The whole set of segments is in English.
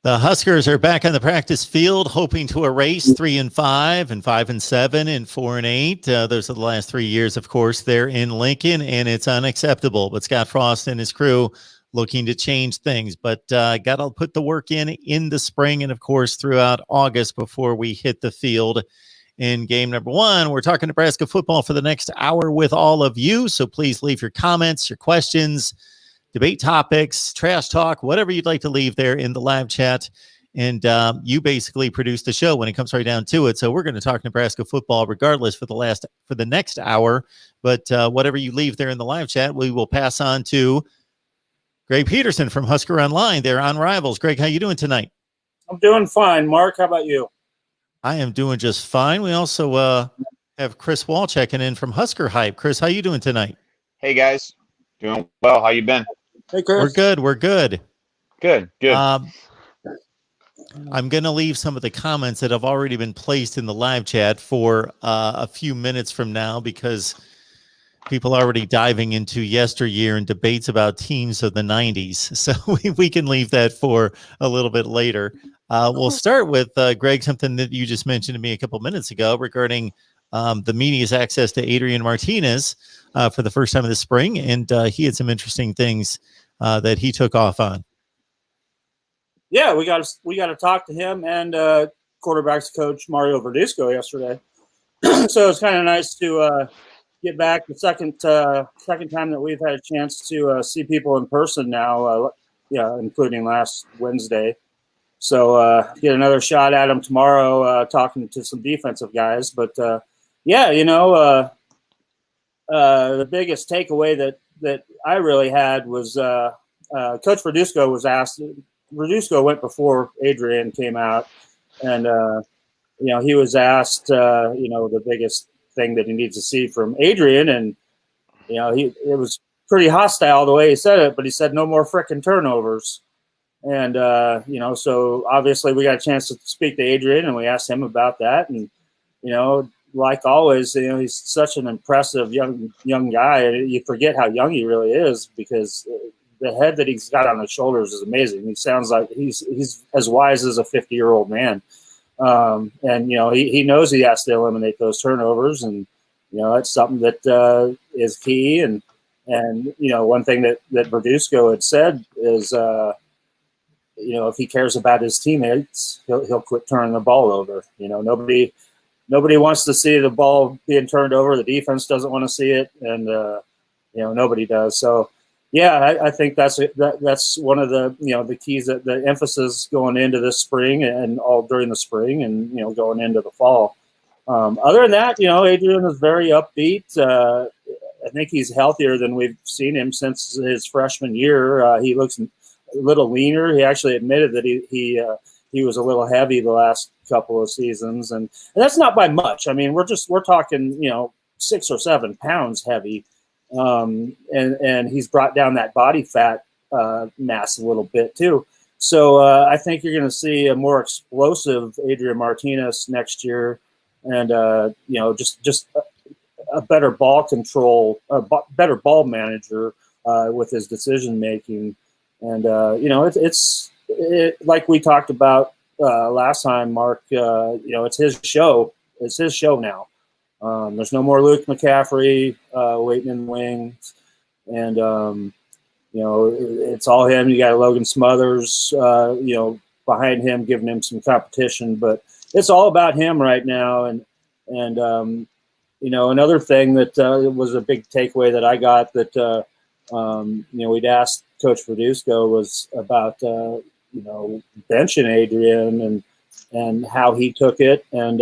The Huskers are back on the practice field, hoping to erase 3-5 and 5-7 and 4-8. Those are the last 3 years, of course. They're in Lincoln, and it's unacceptable. But Scott Frost and his crew looking to change things. But got to put the work in the spring and, of course, throughout August before we hit the field in game number 1. We're talking Nebraska football for the next hour with all of you. So please leave your comments, your questions, debate topics, trash talk, whatever you'd like to leave there in the live chat. And you basically produce the show when it comes right down to it. So we're going to talk Nebraska football regardless for the next hour. But whatever you leave there in the live chat, we will pass on to Gregg Peterson from Huskeronline. They're on Rivals. Gregg, how you doing tonight? I'm doing fine. Mark, how about you? I am doing just fine. We also have Chris Wall checking in from Husker Hype. Chris, how you doing tonight? Hey, guys. Doing well. How you been? Hey, Chris. We're good. Good. I'm going to leave some of the comments that have already been placed in the live chat for a few minutes from now because people are already diving into yesteryear and debates about teams of the 90s. So we can leave that for a little bit later. We'll start with, Gregg, something that you just mentioned to me a couple minutes ago regarding the media's access to Adrian Martinez for the first time of the spring. And he had some interesting things that he took off on. Yeah, we got to talk to him and quarterbacks coach Mario Verduzco yesterday. So it's kind of nice to get back the second time that we've had a chance to see people in person now. Including last Wednesday. So get another shot at him tomorrow, talking to some defensive guys. But the biggest takeaway that I really had was Coach Verduzco was asked. Verduzco went before Adrian came out, and he was asked the biggest thing that he needs to see from Adrian, and it was pretty hostile the way he said it, but he said no more frickin' turnovers. And so obviously we got a chance to speak to Adrian, and we asked him about that, and like always, he's such an impressive young guy, and you forget how young he really is because the head that he's got on his shoulders is amazing. He sounds like he's as wise as a 50-year-old man. He knows he has to eliminate those turnovers, and that's something that is key. And one thing that Verduzco had said is if he cares about his teammates, he'll quit turning the ball over. Nobody wants to see the ball being turned over. The defense doesn't want to see it, and nobody does. So, yeah, I think that's one of the keys, that the emphasis going into this spring and all during the spring and going into the fall. Other than that, Adrian is very upbeat. I think he's healthier than we've seen him since his freshman year. He looks a little leaner. He actually admitted that he was a little heavy the last couple of seasons, and that's not by much. I mean, we're talking 6 or 7 pounds heavy, and he's brought down that body fat mass a little bit too. So I think you're going to see a more explosive Adrian Martinez next year, and just a better ball control, better ball manager with his decision making, and it's like we talked about last time, Mark. It's his show. It's his show now. There's no more Luke McCaffrey waiting in the wings, and it's all him. You got Logan Smothers, behind him, giving him some competition, but it's all about him right now. And another thing that was a big takeaway that I got that we'd asked Coach Verduzco was about benching Adrian and how he took it, and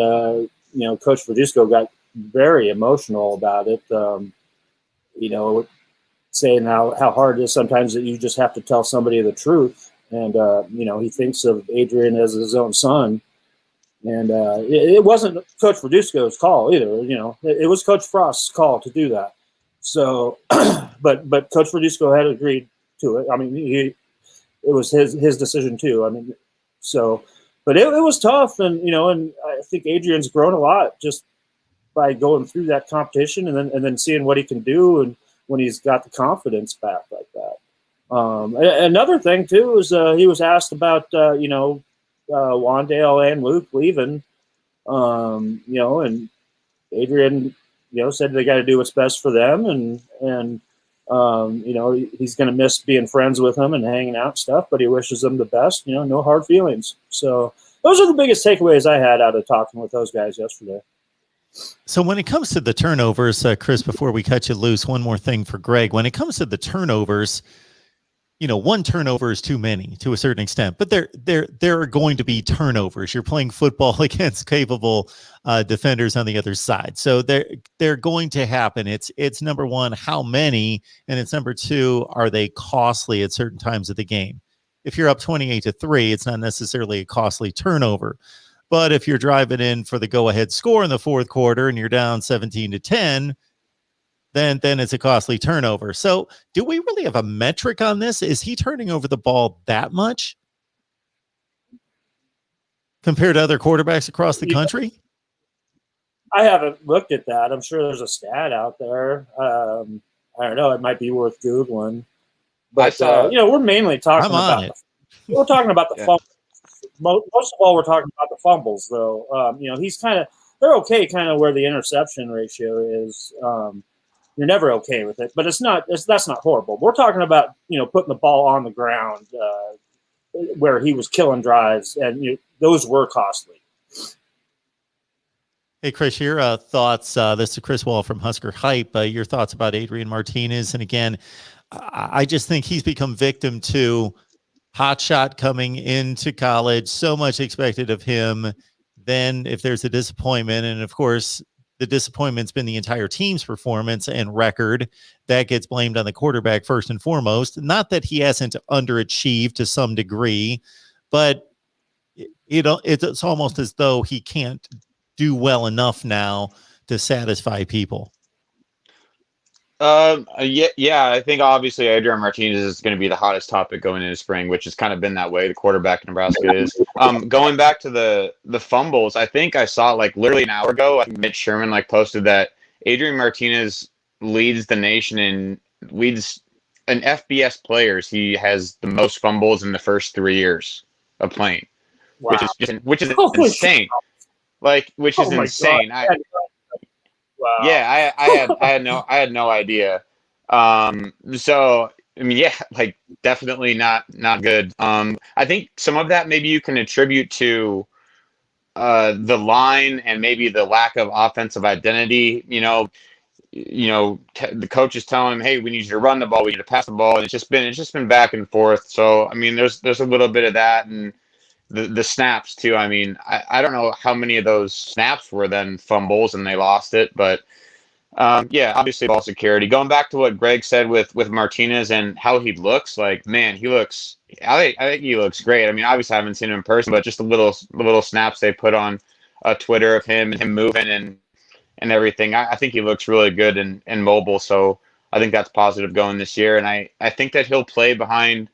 Coach Verduzco got very emotional about it. Saying how hard it is sometimes that you just have to tell somebody the truth, and he thinks of Adrian as his own son, and it wasn't Coach Verduzco's call either. It was Coach Frost's call to do that. So, but Coach Verduzco had agreed to it. I mean, it was his decision too. I mean, so, but it was tough, and and I think Adrian's grown a lot just by going through that competition and then seeing what he can do, and when he's got the confidence back like that. Another thing too is he was asked about Wandale and Luke leaving, and Adrian, said they got to do what's best for them, and he's going to miss being friends with them and hanging out and stuff, but he wishes them the best. No hard feelings. So those are the biggest takeaways I had out of talking with those guys yesterday. So when it comes to the turnovers, Chris, before we cut you loose, one more thing for Gregg. When it comes to the turnovers, one turnover is too many to a certain extent, but there are going to be turnovers. You're playing football against capable defenders on the other side. So they're going to happen. It's number one, how many, and it's number two, are they costly at certain times of the game? If you're up 28-3, it's not necessarily a costly turnover. But if you're driving in for the go-ahead score in the fourth quarter and you're down 17-10, then it's a costly turnover. So do we really have a metric on this? Is he turning over the ball that much compared to other quarterbacks across the country? I haven't looked at that. I'm sure there's a stat out there. I don't know. It might be worth Googling. But, we're mainly talking about we're talking about the fumbles. Most of all, we're talking about the fumbles, though. He's they're okay kind of where the interception ratio is. You're never okay with it, but that's not horrible. We're talking about, putting the ball on the ground where he was killing drives, and those were costly. Hey, Chris, your thoughts. This is Chris Wall from Husker Hype. Your thoughts about Adrian Martinez. And again, I just think he's become victim to hot shot coming into college, so much expected of him. Then if there's a disappointment, and of course, the disappointment's been the entire team's performance and record, that gets blamed on the quarterback first and foremost. Not that he hasn't underachieved to some degree, but it's almost as though he can't do well enough now to satisfy people. Yeah. I think obviously Adrian Martinez is going to be the hottest topic going into spring, which has kind of been that way. The quarterback in Nebraska is. Going back to the fumbles, I think I saw literally an hour ago, I think Mitch Sherman posted that Adrian Martinez leads the nation in FBS players. He has the most fumbles in the first 3 years of playing, wow. which is insane. Which is insane. Wow. Yeah, I had no idea. So I mean, yeah, definitely not good. I think some of that maybe you can attribute to the line and maybe the lack of offensive identity. The coach is telling him, "Hey, we need you to run the ball, we need to pass the ball," and it's just been back and forth. So I mean, there's a little bit of that, and the snaps too. I mean, I don't know how many of those snaps were then fumbles and they lost it, but yeah, obviously ball security. Going back to what Gregg said with Martinez and how he looks, man, I think he looks great. I mean, obviously I haven't seen him in person, but just the little snaps they put on Twitter of him and him moving and everything. I think he looks really good and mobile. So I think that's positive going this year. And I think that he'll play behind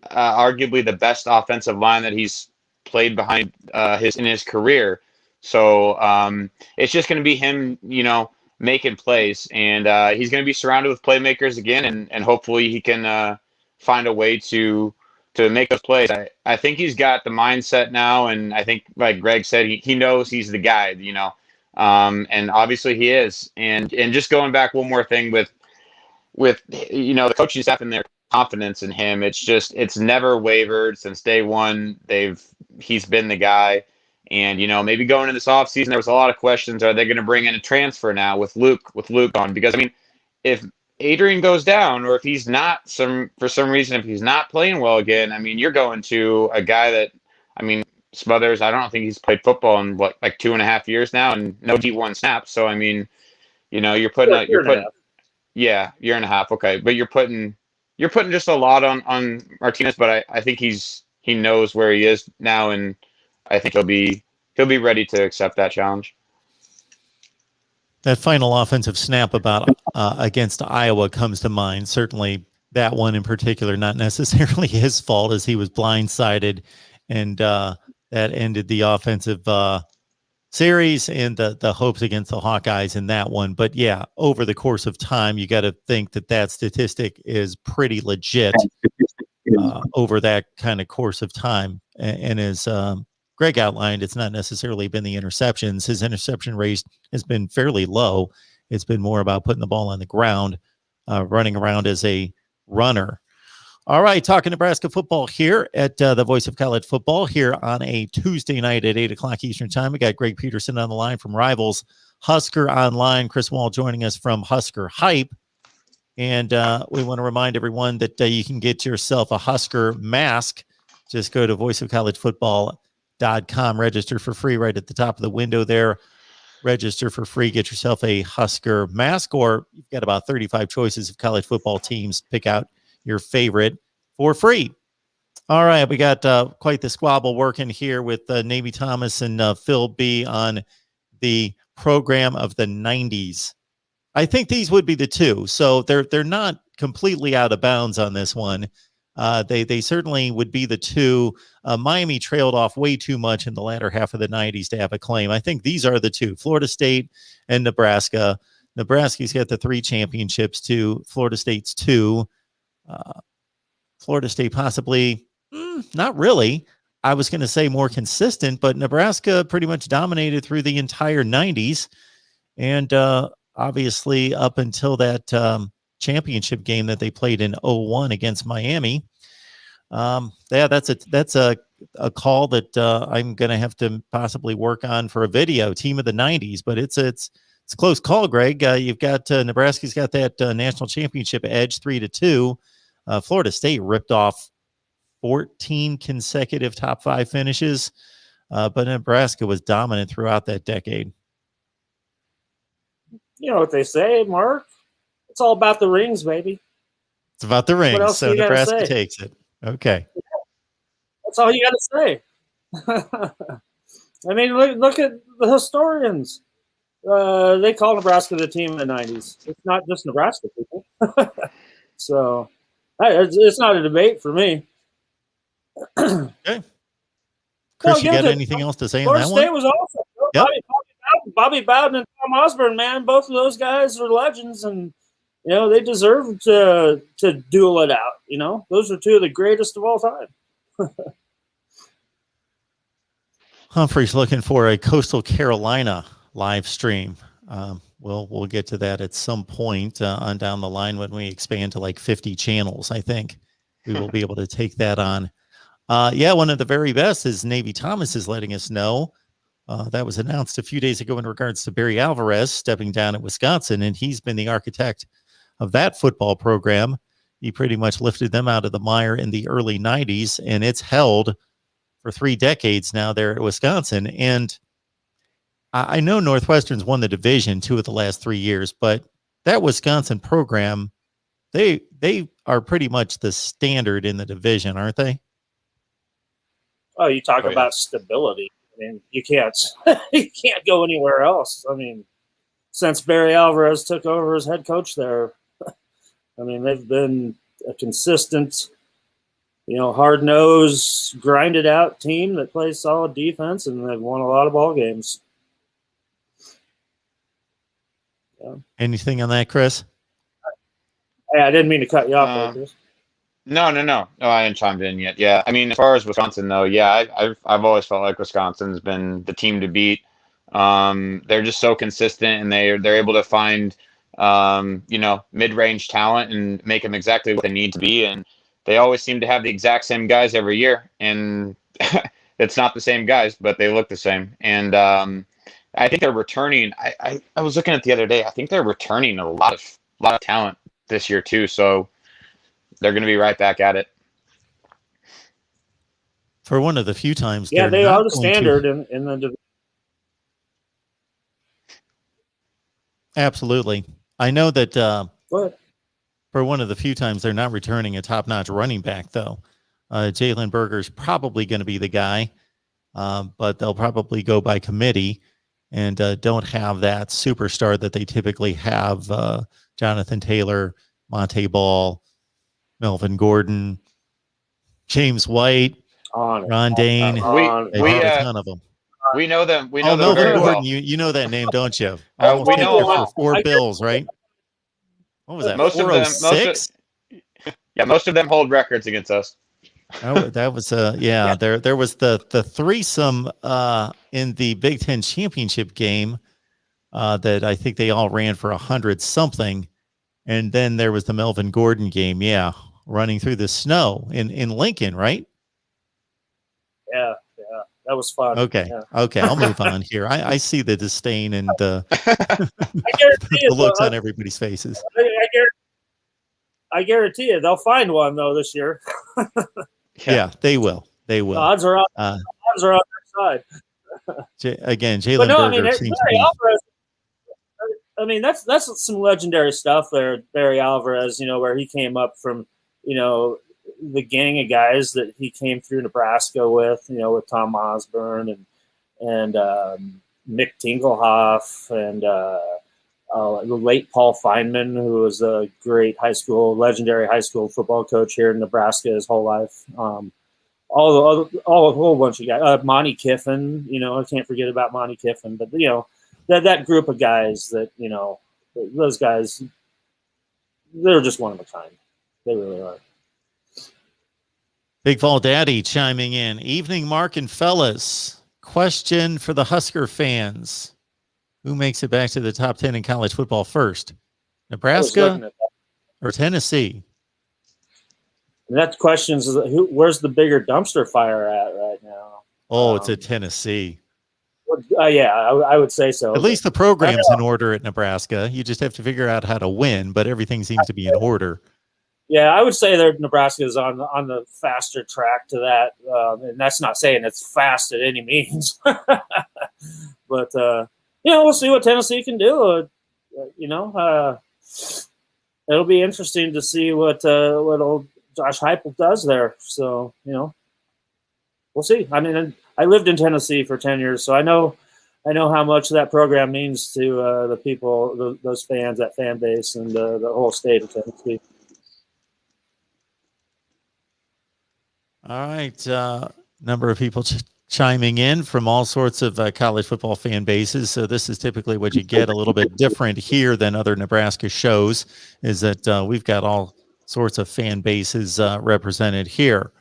arguably the best offensive line that he's played behind in his career. So it's just going to be him, making plays, and he's going to be surrounded with playmakers again, and hopefully he can find a way to make those plays. I think he's got the mindset now, and I think, like Gregg said, he knows he's the guy, and obviously he is. And just going back one more thing with the coaching staff and their confidence in him, it's never wavered since day one. He's been the guy. And, maybe going into this offseason, there was a lot of questions. Are they going to bring in a transfer now with Luke on? Because, I mean, if Adrian goes down, or if he's not for some reason, if he's not playing well again, I mean, you're going to a guy that, I mean, Smothers, I don't think he's played football in 2.5 years now, and no D1 snaps. So, I mean, you're putting yeah, year and a half. Okay. But you're putting just a lot on Martinez, but I think he knows where he is now, and I think he'll be ready to accept that challenge. That final offensive snap against Iowa comes to mind. Certainly that one in particular, not necessarily his fault, as he was blindsided, and that ended the offensive series and the hopes against the Hawkeyes in that one. But yeah, over the course of time, you got to think that statistic is pretty legit over that kind of course of time. And as Gregg outlined, it's not necessarily been the interceptions. His interception rate has been fairly low. It's been more about putting the ball on the ground, running around as a runner. All right, talking Nebraska football here at the Voice of College Football here on a Tuesday night at 8 o'clock Eastern Time. We got Gregg Peterson on the line from Rivals, Huskeronline. Chris Wall joining us from Husker Hype. And we want to remind everyone that you can get yourself a Husker mask. Just go to voiceofcollegefootball.com, register for free right at the top of the window there. Register for free, get yourself a Husker mask, or you've got about 35 choices of college football teams. Pick out your favorite for free. All right, we got quite the squabble working here with Navy Thomas and Phil B on the program of the 90s. I think these would be the two, so they're not completely out of bounds on this one. They certainly would be the two. Miami trailed off way too much in the latter half of the 90s to have a claim. I think these are the two, Florida State and Nebraska. Nebraska's got the 3 championships too. Florida State's 2. Florida State possibly, not really. I was going to say more consistent, but Nebraska pretty much dominated through the entire 90s. And obviously up until that championship game that they played in 2001 against Miami. Yeah, that's a call that I'm going to have to possibly work on for a video, team of the 90s, but it's a close call, Gregg. You've got Nebraska's got that national championship edge 3-2. Florida State ripped off 14 consecutive top 5 finishes, but Nebraska was dominant throughout that decade. You know what they say, Mark? It's all about the rings, baby. It's about the rings, so Nebraska takes it. Okay. That's all you got to say. I mean, look at the historians. They call Nebraska the team in the 90s. It's not just Nebraska people. So it's not a debate for me. Okay. Chris, you got anything else to say on that one? Florida State was awesome. Yep. Bobby Bowden and Tom Osborne, man, both of those guys are legends, and they deserve to duel it out. Those are 2 of the greatest of all time. Humphrey's looking for a Coastal Carolina live stream. We'll get to that at some point on down the line when we expand to like 50 channels. I think we will be able to take that on. One of the very best is Navy Thomas is letting us know. That was announced a few days ago in regards to Barry Alvarez stepping down at Wisconsin, and he's been the architect of that football program. He pretty much lifted them out of the mire in the early 90s, and it's held for 3 decades now there at Wisconsin. And I know Northwestern's won the division 2 of the last 3 years, but that Wisconsin program, they are pretty much the standard in the division, aren't they? Oh, you talk about stability. I mean, you can't go anywhere else. I mean, since Barry Alvarez took over as head coach there, I mean, they've been a consistent, hard-nosed, grinded-out team that plays solid defense, and they've won a lot of ball games. Yeah. Anything on that, Chris? Hey, I didn't mean to cut you off, Chris. No, I haven't chimed in yet. Yeah, I mean, as far as Wisconsin, though, yeah, I've always felt like Wisconsin's been the team to beat. They're just so consistent, and they're able to find, mid-range talent and make them exactly what they need to be. And they always seem to have the exact same guys every year, and it's not the same guys, but they look the same. And I think they're returning. I was looking at the other day. I think they're returning a lot of talent this year too. So they're going to be right back at it. For one of the few times. Yeah, they are the standard in the division. Absolutely. I know that for one of the few times they're not returning a top-notch running back, though. Jalen Berger's probably going to be the guy, but they'll probably go by committee and don't have that superstar that they typically have. Jonathan Taylor, Monte Ball, Melvin Gordon, James White, Ron Dane. We have a ton of them. We know them. We know Oh, them Melvin very Gordon, well. you know that name, don't you? We Almost picked know you him. for four I bills, right? What was that? Most of them. 406? Most of them hold records against us. That was yeah. There was the threesome in the Big Ten championship game that I think they all ran for 100 something, and then there was the Melvin Gordon game. Yeah, running through the snow in Lincoln, right? Yeah, that was fun. Okay, Yeah. okay. I'll move on here. I see the disdain and I guarantee the you, looks on everybody's faces. I guarantee you, they'll find one though this year. Yeah, they will. They will. Odds are on their side. Again, But Jalen no, I Berger mean, seems to Barry be. Alvarez. I mean, that's some legendary stuff there, Barry Alvarez. Where he came up from, the gang of guys that he came through Nebraska with. With Tom Osborne and Mick Tingelhoff and the late Paul Feynman, who was a great legendary high school football coach here in Nebraska his whole life. All a whole bunch of guys. Monty Kiffin, I can't forget about Monty Kiffin, but that group of guys that those guys, they're just one of a kind. They really are. Big Fall Daddy chiming in. Evening, Mark and fellas. Question for the Husker fans: who makes it back to the top 10 in college football first, Nebraska or Tennessee? And that question is, where's the bigger dumpster fire at right now? Oh, it's at Tennessee. Yeah, I would say so. At least the program's in order at Nebraska. You just have to figure out how to win, but everything seems to be in order. Yeah, I would say that Nebraska is on the faster track to that, and that's not saying it's fast at any means. But we'll see what Tennessee can do. It'll be interesting to see what old Josh Heupel does there. So we'll see. I mean, I lived in Tennessee for 10 years, so I know how much that program means to the people, those fans, that fan base, and the whole state of Tennessee. All right. Number of people chiming in from all sorts of college football fan bases. So this is typically what you get, a little bit different here than other Nebraska shows, is that we've got all sorts of fan bases represented here.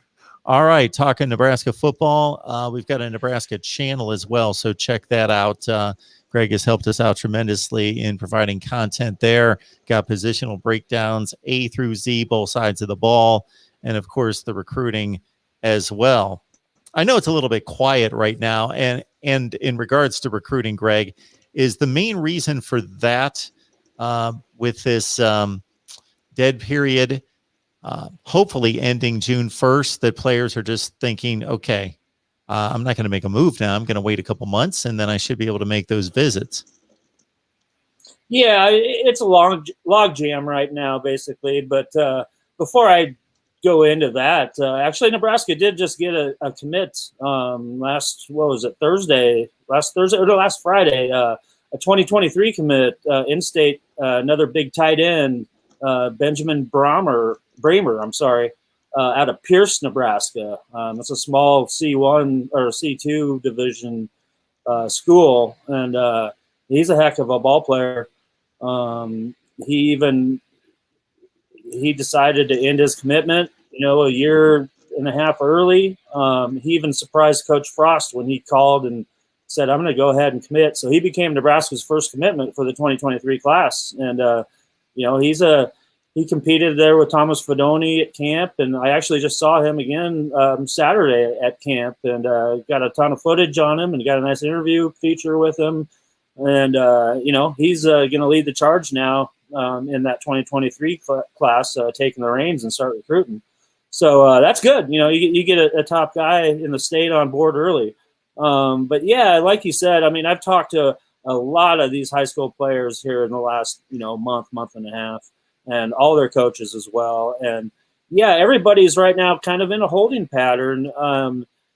All right. Talking Nebraska football. We've got a Nebraska channel as well. So check that out. Gregg has helped us out tremendously in providing content there. Got positional breakdowns, A through Z, both sides of the ball. And of course, the recruiting as well. I know it's a little bit quiet right now. And in regards to recruiting, Gregg, is the main reason for that with this dead period, hopefully ending June 1st, that players are just thinking, okay, I'm not going to make a move now. I'm going to wait a couple months, and then I should be able to make those visits. Yeah, it's a log jam right now, basically. But before I go into that, actually, Nebraska did just get a commit last Friday, a 2023 commit, in-state, another big tight end, Benjamin Bramer, out of Pierce, Nebraska. It's a small C1 or C2 division school, and he's a heck of a ball player. He decided to end his commitment, a year and a half early. He even surprised Coach Frost when he called and said, I'm going to go ahead and commit. So he became Nebraska's first commitment for the 2023 class. And, he competed there with Thomas Fedoni at camp. And I actually just saw him again Saturday at camp, and got a ton of footage on him and got a nice interview feature with him. And, he's going to lead the charge now in that 2023 class, taking the reins and start recruiting. So that's good. You get a top guy in the state on board early. But yeah, like you said, I mean, I've talked to a lot of these high school players here in the last, month and a half, and all their coaches as well. And yeah, everybody's right now kind of in a holding pattern.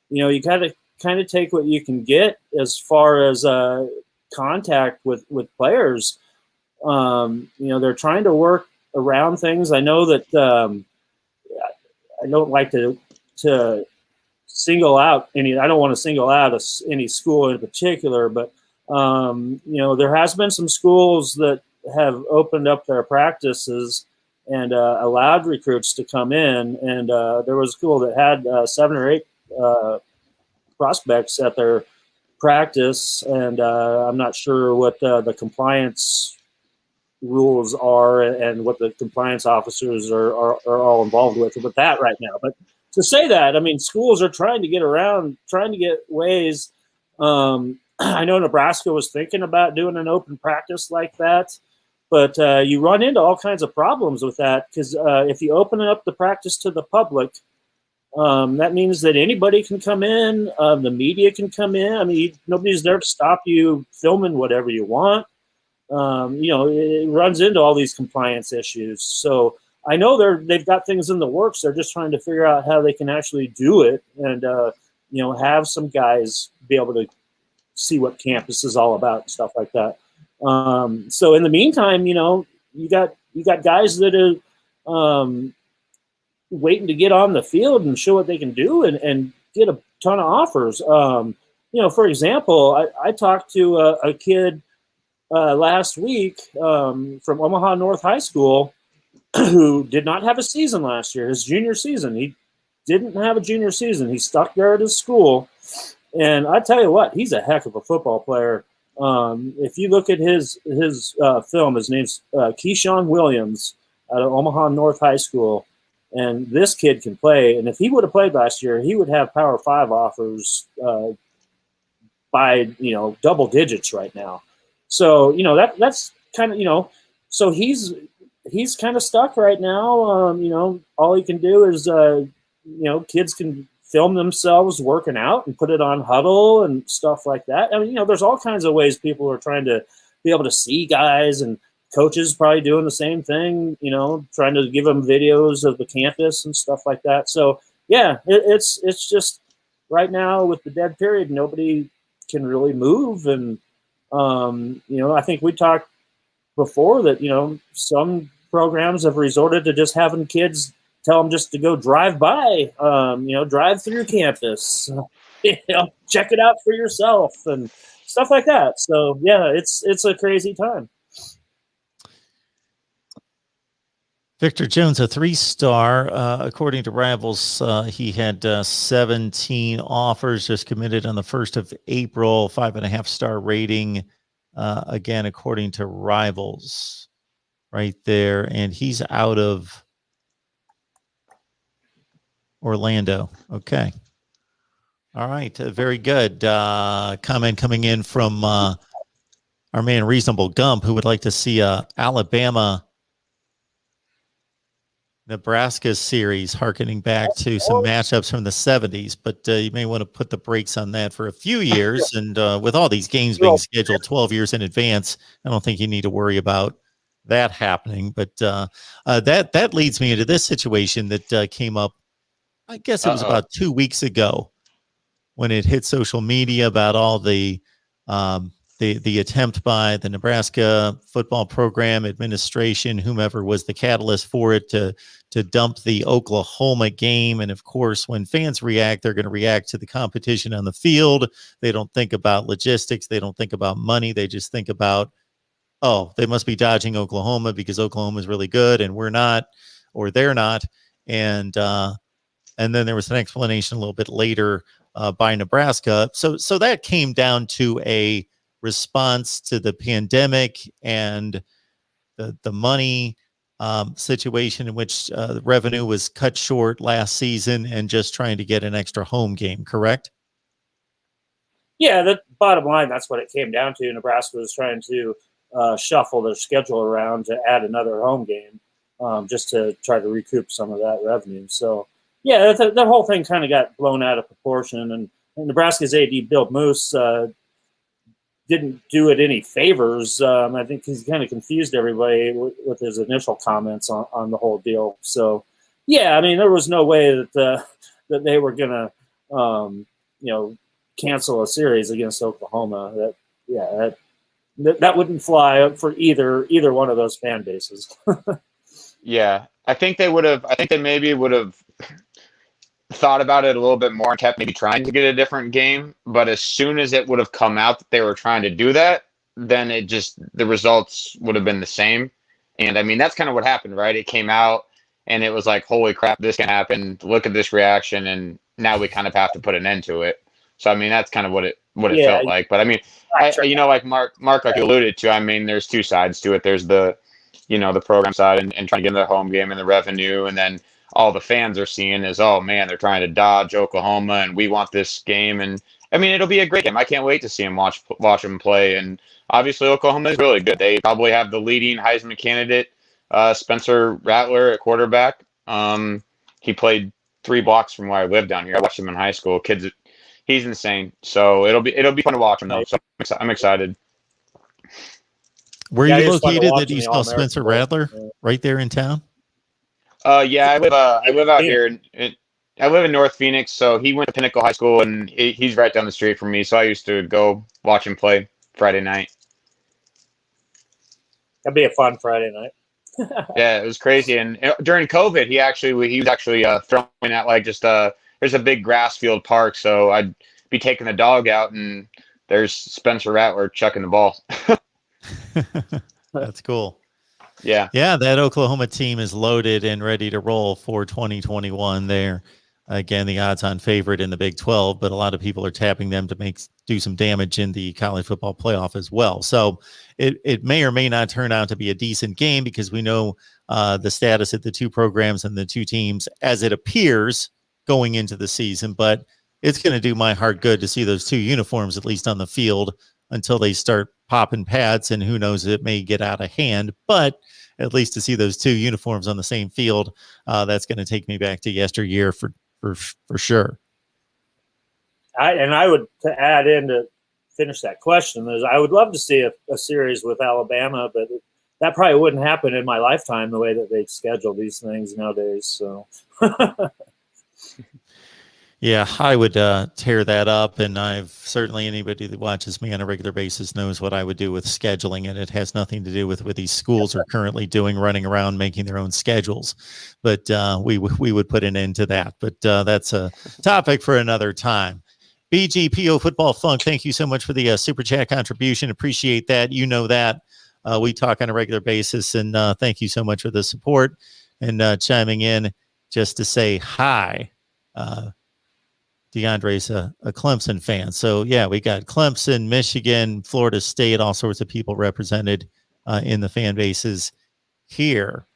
You gotta kind of take what you can get as far as contact with players. They're trying to work around things. I know that I don't like to single out any. I don't want to single out any school in particular, but there has been some schools that have opened up their practices and allowed recruits to come in. And there was a school that had 7 or 8 prospects at their practice, and I'm not sure what the compliance rules are and what the compliance officers are all involved with that right now. But to say that, I mean, schools are trying to get ways. I know Nebraska was thinking about doing an open practice like that, but you run into all kinds of problems with that because if you open up the practice to the public, that means that anybody can come in, the media can come in. I mean, nobody's there to stop you filming whatever you want. It runs into all these compliance issues. So I know they've got things in the works. They're just trying to figure out how they can actually do it and, have some guys be able to see what campus is all about and stuff like that. So in the meantime, you got guys that are waiting to get on the field and show what they can do and get a ton of offers. For example, I talked to a kid last week from Omaha North High School who did not have a season last year, his junior season. He didn't have a junior season. He stuck there at his school. And I tell you what, he's a heck of a football player. If you look at his film, his name's Keyshawn Williams out of Omaha North High School. And this kid can play. And if he would have played last year, he would have Power 5 offers by, double digits right now. So, that's kind of, so he's kind of stuck right now. All he can do is, kids can film themselves working out and put it on Huddle and stuff like that. I mean, there's all kinds of ways people are trying to be able to see guys, and coaches probably doing the same thing, trying to give them videos of the campus and stuff like that. So, yeah, it's just right now with the dead period, nobody can really move. And, I think we talked before that, some programs have resorted to just having kids tell them just to go drive by, drive through campus, check it out for yourself and stuff like that. So, yeah, it's a crazy time. Victor Jones, a 3-star. According to Rivals, he had 17 offers just committed on the 1st of April, 5.5-star rating. Again, according to Rivals, right there. And he's out of Orlando. Okay. All right. Very good. Comment coming in from our man Reasonable Gump, who would like to see Alabama Nebraska series, harkening back to some matchups from the 70s, but you may want to put the brakes on that for a few years. And with all these games being scheduled 12 years in advance, I don't think you need to worry about that happening. But that leads me into this situation that came up, I guess it was about 2 weeks ago when it hit social media about all the attempt by the Nebraska football program administration, whomever was the catalyst for it, to dump the Oklahoma game. And of course, when fans react, they're going to react to the competition on the field. They don't think about logistics. They don't think about money. They just think about, oh, they must be dodging Oklahoma because Oklahoma is really good and we're not, or they're not. And then there was an explanation a little bit later by Nebraska. So that came down to a response to the pandemic and the money situation in which the revenue was cut short last season and just trying to get an extra home game, correct? Yeah, the bottom line, that's what it came down to. Nebraska was trying to shuffle their schedule around to add another home game just to try to recoup some of that revenue. So, yeah, that whole thing kind of got blown out of proportion. And Nebraska's AD, Bill Moose, didn't do it any favors. I think he's kind of confused everybody with his initial comments on the whole deal. So, yeah, I mean, there was no way that they were going to, cancel a series against Oklahoma. That wouldn't fly for either one of those fan bases. Yeah, I think they would have. I think they maybe would have thought about it a little bit more and kept maybe trying to get a different game. But as soon as it would have come out that they were trying to do that, then the results would have been the same. And I mean, that's kind of what happened, right? It came out and it was like, holy crap, this can happen. Look at this reaction. And now we kind of have to put an end to it. So, I mean, that's kind of what it felt like. But I mean, like Mark, like you alluded to, I mean, there's two sides to it. There's the program side and trying to get into the home game and the revenue. And then all the fans are seeing is, oh man, they're trying to dodge Oklahoma and we want this game. And I mean, it'll be a great game. I can't wait to see them watch them play. And obviously Oklahoma is really good. They probably have the leading Heisman candidate, Spencer Rattler at quarterback. He played 3 blocks from where I live down here. I watched him in high school. He's insane. So it'll be fun to watch him though. So I'm excited. Where are you located that you saw Spencer Rattler? Right there in town? Yeah, I live out here. I live in North Phoenix, so he went to Pinnacle High School, and he's right down the street from me. So I used to go watch him play Friday night. That'd be a fun Friday night. Yeah, it was crazy. And during COVID, he was actually throwing at like just there's a big grass field park, so I'd be taking the dog out, and there's Spencer Rattler chucking the ball. That's cool. Yeah. Yeah, that Oklahoma team is loaded and ready to roll for 2021 there. Again, the odds-on favorite in the Big 12, but a lot of people are tapping them to do some damage in the college football playoff as well. So it may or may not turn out to be a decent game because we know the status of the two programs and the two teams as it appears going into the season. But it's going to do my heart good to see those two uniforms at least on the field until they start popping pads, and who knows, it may get out of hand. But at least to see those two uniforms on the same field, that's going to take me back to yesteryear for sure. I would to add in to finish that question is I would love to see a series with Alabama, but that probably wouldn't happen in my lifetime the way that they schedule these things nowadays. So. Yeah, I would tear that up, and I've certainly anybody that watches me on a regular basis knows what I would do with scheduling, and it has nothing to do with what these schools are currently doing, running around making their own schedules. But we would put an end to that. But that's a topic for another time. BGPO Football Funk, thank you so much for the super chat contribution. Appreciate that. You know that we talk on a regular basis, and thank you so much for the support and chiming in just to say hi. DeAndre's a Clemson fan. So, yeah, we got Clemson, Michigan, Florida State, all sorts of people represented in the fan bases here.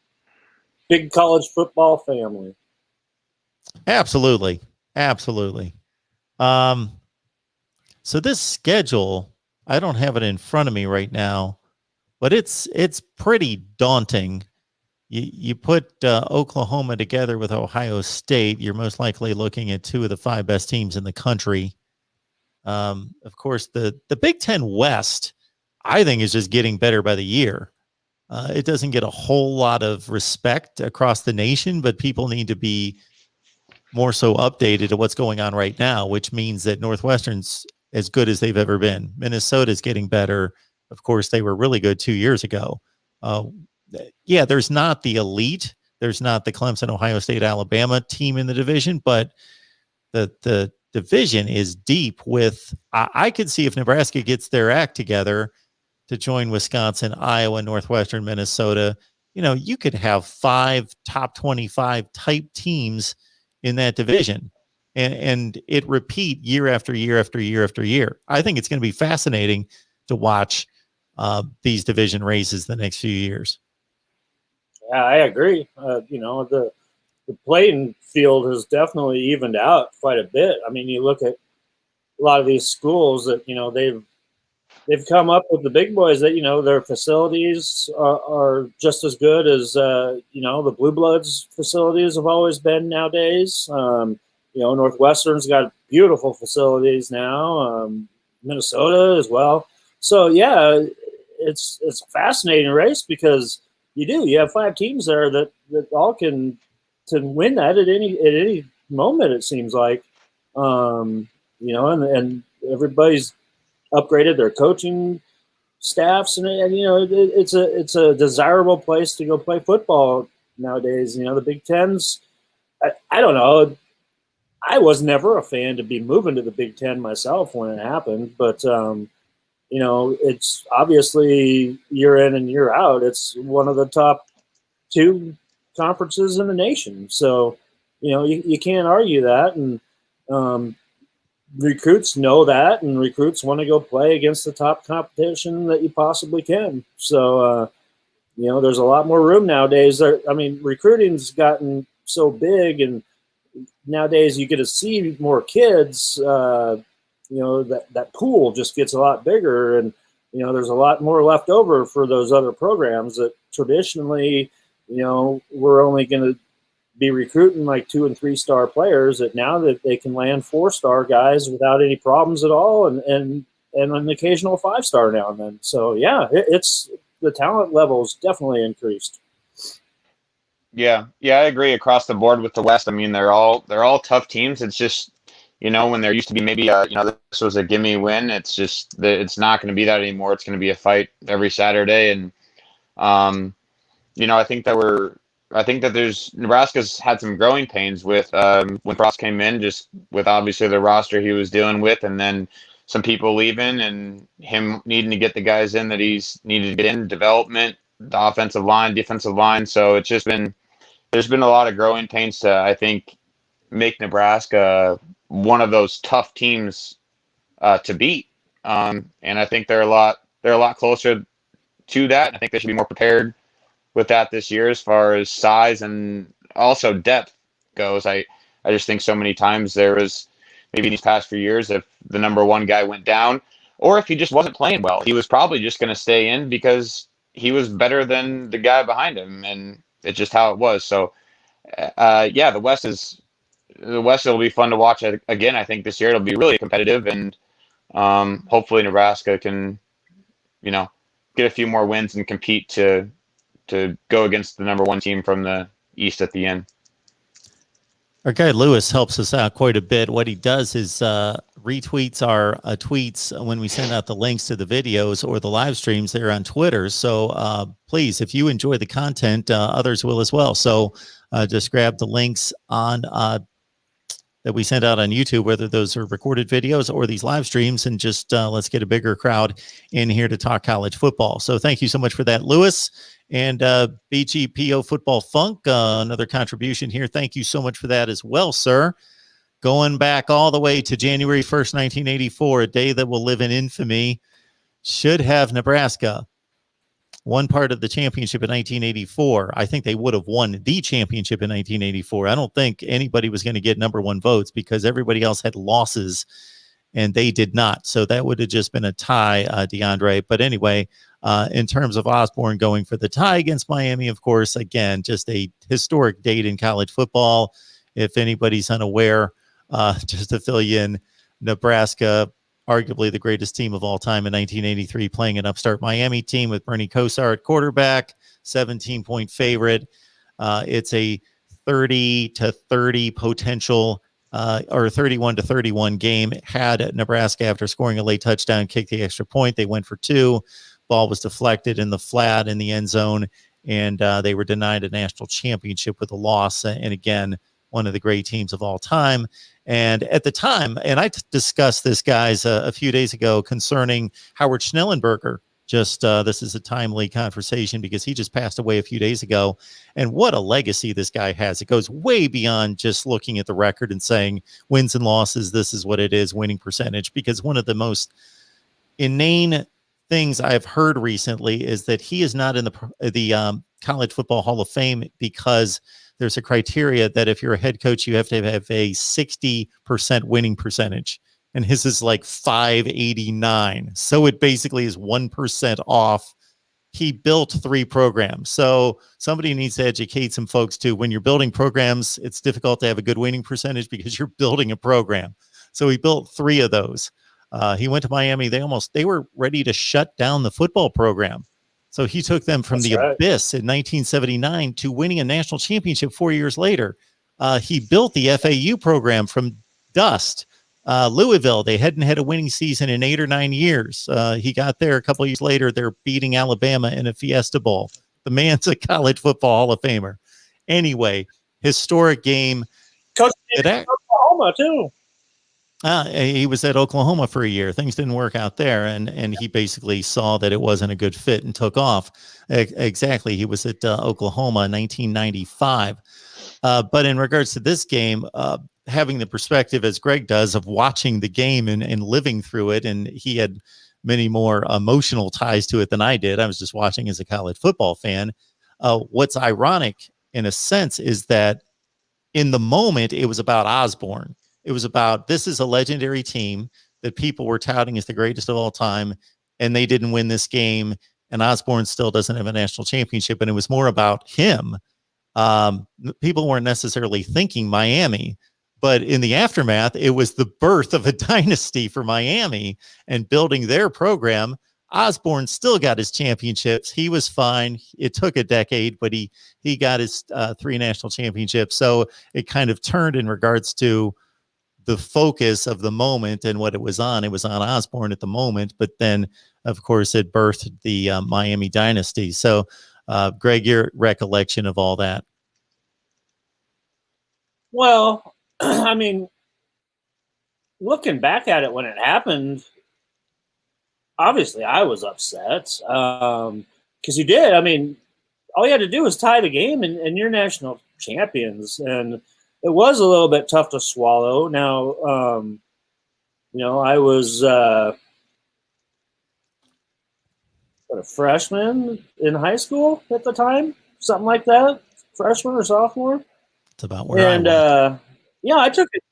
Big college football family. Absolutely. Absolutely. So this schedule, I don't have it in front of me right now, but it's pretty daunting. You put Oklahoma together with Ohio State, you're most likely looking at 2 of the 5 best teams in the country. Of course, the Big Ten West, I think, is just getting better by the year. It doesn't get a whole lot of respect across the nation, but people need to be more so updated to what's going on right now, which means that Northwestern's as good as they've ever been. Minnesota's getting better. Of course, they were really good 2 years ago. Yeah, there's not the elite. There's not the Clemson, Ohio State, Alabama team in the division, but the division is deep with, I could see if Nebraska gets their act together to join Wisconsin, Iowa, Northwestern, Minnesota, you could have 5 top 25 type teams in that division and it repeat year after year after year after year. I think it's going to be fascinating to watch these division races the next few years. Yeah, I agree. The playing field has definitely evened out quite a bit. I mean, you look at a lot of these schools that they've come up with the big boys that their facilities are just as good as the Blue Bloods facilities have always been nowadays. Northwestern's got beautiful facilities now. Minnesota as well. So yeah, it's a fascinating race because you have 5 teams there that all can win that at any moment, it seems like. And everybody's upgraded their coaching staffs, and it's a desirable place to go play football nowadays. The Big Ten's, I don't know. I was never a fan to be moving to the Big Ten myself when it happened, but it's obviously year in and year out. It's one of the top 2 conferences in the nation. So, you can't argue that. And recruits know that, and recruits want to go play against the top competition that you possibly can. So, there's a lot more room nowadays. Recruiting's gotten so big, and nowadays you get to see more kids. That pool just gets a lot bigger, and there's a lot more left over for those other programs that traditionally, we're only going to be recruiting like 2 and 3 star players, that now that they can land 4-star guys without any problems at all, and an occasional 5-star now and then. So yeah, it's the talent level is definitely increased. Yeah, I agree across the board with the West. I mean, they're all tough teams. It's just, when there used to be maybe this was a gimme win. It's just that it's not going to be that anymore. It's going to be a fight every Saturday, and I think that Nebraska's had some growing pains with when Frost came in, just with obviously the roster he was dealing with, and then some people leaving and him needing to get the guys in that he's needed to get in, development, the offensive line, defensive line. So it's just there's been a lot of growing pains to, I think, make Nebraska one of those tough teams to beat. And I think they're a lot closer to that. I think they should be more prepared with that this year as far as size and also depth goes. I just think so many times there was, maybe these past few years, if the number 1 guy went down, or if he just wasn't playing well, he was probably just going to stay in because he was better than the guy behind him, and it's just how it was. So the West will be fun to watch again. I think this year it'll be really competitive, and hopefully Nebraska can get a few more wins and compete to go against the number 1 team from the East at the end. Our guy Lewis helps us out quite a bit. What he does is retweets our tweets when we send out the links to the videos or the live streams there on Twitter. So please, if you enjoy the content, others will as well. So just grab the links on that we send out on YouTube, whether those are recorded videos or these live streams, and just let's get a bigger crowd in here to talk college football. So thank you so much for that, Lewis. And BGPO Football Funk, another contribution here. Thank you so much for that as well, sir. Going back all the way to January 1st, 1984, a day that will live in infamy. Should have Nebraska won part of the championship in 1984. I think they would have won the championship in 1984. I don't think anybody was going to get number 1 votes because everybody else had losses and they did not. So that would have just been a tie, DeAndre. But anyway, in terms of Osborne going for the tie against Miami, of course, again, just a historic date in college football. If anybody's unaware, just to fill you in, Nebraska, arguably the greatest team of all time in 1983, playing an upstart Miami team with Bernie Kosar at quarterback, 17-point favorite. It's a 30-30 potential or 31-31 game. Had Nebraska, after scoring a late touchdown, kicked the extra point. They went for 2. Ball was deflected in the flat in the end zone, and they were denied a national championship with a loss. And again, one of the great teams of all time. And at the time, and I discussed this, guys, a few days ago concerning Howard Schnellenberger. Just this is a timely conversation because he just passed away a few days ago. And what a legacy this guy has. It goes way beyond just looking at the record and saying wins and losses, this is what it is, winning percentage. Because one of the most inane things I've heard recently is that he is not in the College Football Hall of Fame because there's a criteria that if you're a head coach, you have to have a 60% winning percentage. And his is like 589. So it basically is 1% off. He built 3 programs. So somebody needs to educate some folks too. When you're building programs, it's difficult to have a good winning percentage because you're building a program. So he built 3 of those. He went to Miami. They were ready to shut down the football program. So he took them from abyss in 1979 to winning a national championship 4 years later. He built the FAU program from dust. Louisville, they hadn't had a winning season in 8 or 9 years. He got there a couple of years later. They're beating Alabama in a Fiesta Bowl. The man's a College Football Hall of Famer. Anyway, historic game. Coach Oklahoma Oklahoma too. He was at Oklahoma for a year. Things didn't work out there, and he basically saw that it wasn't a good fit and took off. Exactly. He was at Oklahoma in 1995. But in regards to this game, having the perspective as Gregg does of watching the game and living through it, and he had many more emotional ties to it than I did. I was just watching as a college football fan. What's ironic in a sense is that in the moment, it was about Osborne. It was about, this is a legendary team that people were touting as the greatest of all time, and they didn't win this game, and Osborne still doesn't have a national championship, and it was more about him. People weren't necessarily thinking Miami, but in the aftermath, it was the birth of a dynasty for Miami and building their program. Osborne still got his championships. He was fine. It took a decade, but he got his 3 national championships. So it kind of turned in regards to the focus of the moment and what it was on. It was on Osborne at the moment, but then, of course, it birthed the Miami dynasty. So, Gregg, your recollection of all that? Well, I mean, looking back at it when it happened, obviously I was upset because you did. I mean, all you had to do was tie the game, and you're national champions. And it was a little bit tough to swallow. Now, I was a freshman in high school at the time, something like that, freshman or sophomore. It's about where I was. I took it.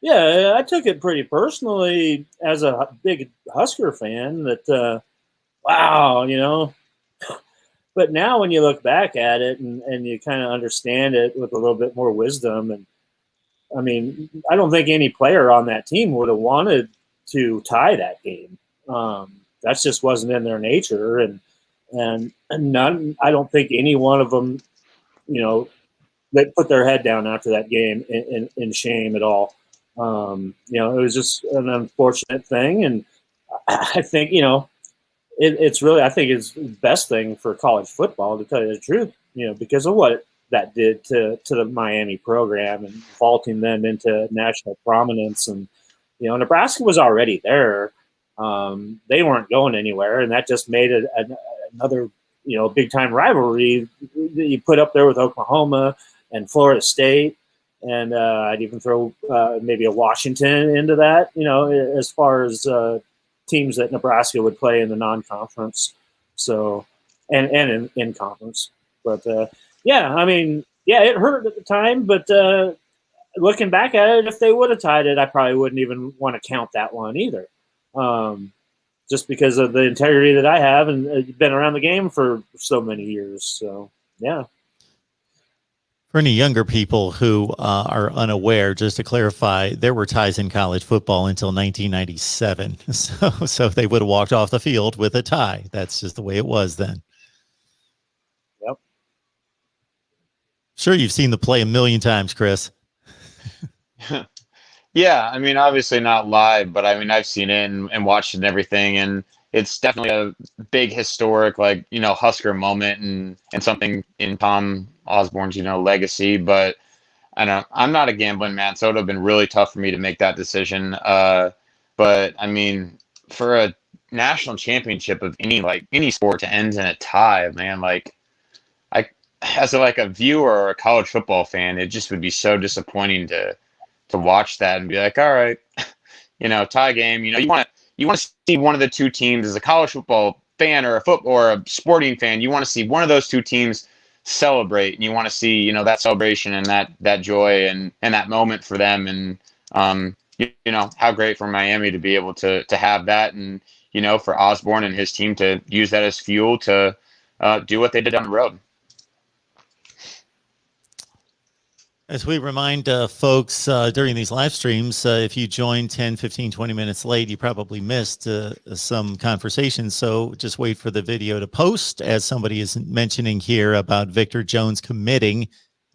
Yeah, I took it pretty personally as a big Husker fan that, wow. But now when you look back at it and you kind of understand it with a little bit more wisdom, and I mean, I don't think any player on that team would have wanted to tie that game. That just wasn't in their nature, and none. I don't think any one of them, that put their head down after that game in shame at all. It was just an unfortunate thing, and I think it's really, I think it's the best thing for college football, to tell you the truth. Because of what that did to the Miami program and vaulting them into national prominence, and Nebraska was already there. They weren't going anywhere, and that just made it another big time rivalry that you put up there with Oklahoma and Florida State. And I'd even throw maybe a Washington into that, as far as teams that Nebraska would play in the non-conference. So, and in conference. But, I mean, it hurt at the time. But looking back at it, if they would have tied it, I probably wouldn't even want to count that one either. Just because of the integrity that I have and been around the game for so many years. So, yeah. For any younger people who are unaware, just to clarify, there were ties in college football until 1997. So they would have walked off the field with a tie. That's just the way it was then. Yep. Sure, you've seen the play a million times, Chris. Yeah, I mean, obviously not live, but I mean, I've seen it and watched it and everything, and it's definitely a big historic, Husker moment and something in Tom Osborne's, legacy. But I'm not a gambling man, so it would have been really tough for me to make that decision. But I mean, for a national championship of any sport to end in a tie, man, as a viewer or a college football fan, it just would be so disappointing to watch that and be like, all right, tie game. You want to see one of the two teams as a college football fan or a sporting fan. You want to see one of those two teams celebrate, and you want to see that celebration and that joy and that moment for them. And how great for Miami to be able to have that, and for Osborne and his team to use that as fuel to do what they did on the road. As we remind folks during these live streams, if you joined 10, 15, 20 minutes late, you probably missed some conversation. So just wait for the video to post, as somebody is mentioning here about Victor Jones committing.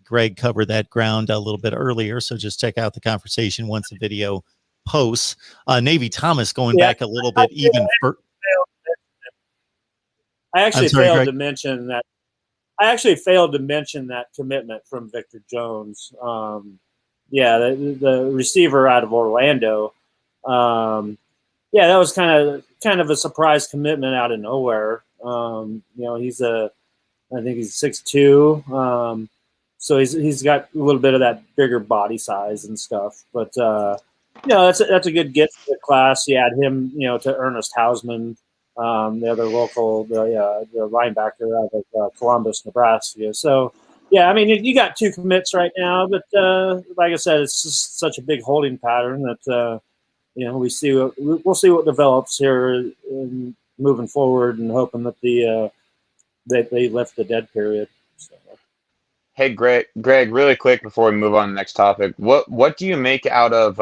Gregg covered that ground a little bit earlier, so just check out the conversation once the video posts. Navy Thomas going back a little bit even further. I actually failed to mention that. I actually failed to mention that commitment from Victor Jones. the receiver out of Orlando. That was kind of a surprise commitment out of nowhere. I think he's 6'2". So he's got a little bit of that bigger body size and stuff. But that's a good get for the class. You add him, to Ernest Hausman, the other local, the linebacker out of Columbus, Nebraska. So you got 2 commits right now, but like I said, it's just such a big holding pattern that we'll see what develops here moving forward, and hoping that they lift the dead period. So. Hey, Greg, really quick before we move on to the next topic, what do you make out of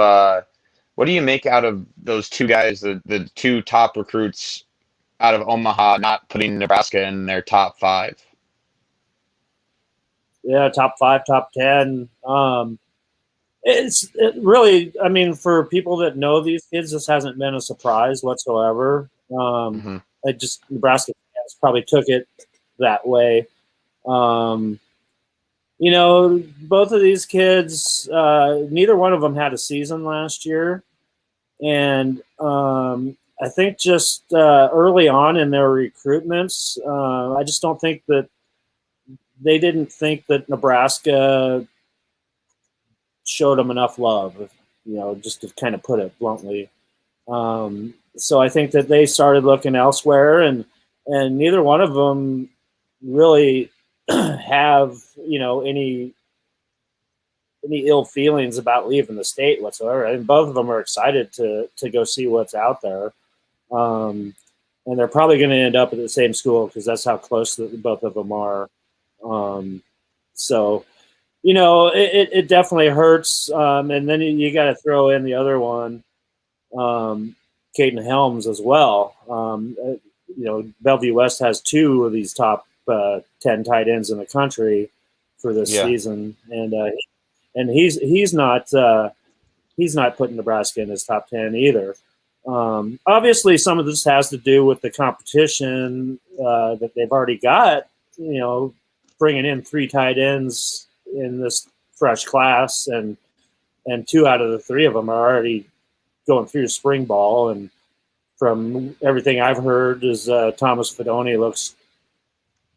those 2 guys, the 2 top recruits out of Omaha, not putting Nebraska in their top 5? Yeah, top 5, top 10. It really, for people that know these kids, this hasn't been a surprise whatsoever. Nebraska fans probably took it that way. Both of these kids, neither one of them had a season last year. And I think just early on in their recruitments, I just don't think that they didn't think that Nebraska showed them enough love, just to kind of put it bluntly. So I think that they started looking elsewhere, and neither one of them really have, any ill feelings about leaving the state whatsoever. And both of them are excited to go see what's out there. And they're probably going to end up at the same school because that's how close both of them are. It definitely hurts. And then you got to throw in the other one, Caden Helms as well. Bellevue West has 2 of these top 10 tight ends in the country for this season. And he's not putting Nebraska in his top 10 either. Obviously, some of this has to do with the competition that they've already got. Bringing in 3 tight ends in this fresh class, and 2 out of the 3 of them are already going through spring ball. And from everything I've heard, is Thomas Fedoni looks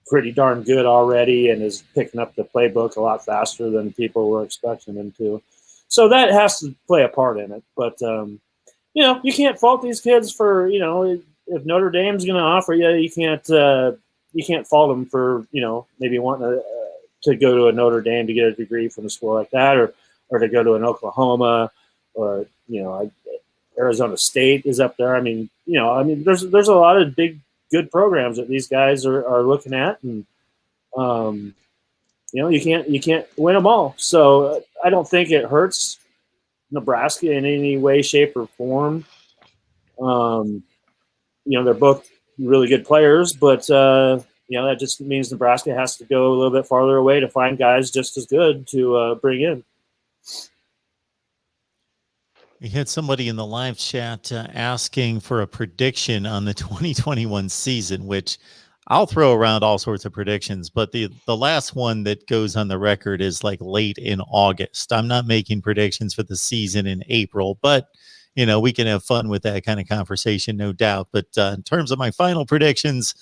pretty darn good already and is picking up the playbook a lot faster than people were expecting him to. So that has to play a part in it. But, you can't fault these kids for, if Notre Dame's going to offer you, you can't fault them for, maybe wanting to go to a Notre Dame to get a degree from a school like that, or to go to an Oklahoma, or, Arizona State is up there. There's a lot of big, good programs that these guys are looking at, and you can't win them all. So I don't think it hurts Nebraska in any way, shape, or form. They're both really good players, but that just means Nebraska has to go a little bit farther away to find guys just as good to bring in. We had somebody in the live chat asking for a prediction on the 2021 season, which I'll throw around all sorts of predictions, but the last one that goes on the record is like late in August. I'm not making predictions for the season in April, but we can have fun with that kind of conversation, no doubt. But in terms of my final predictions,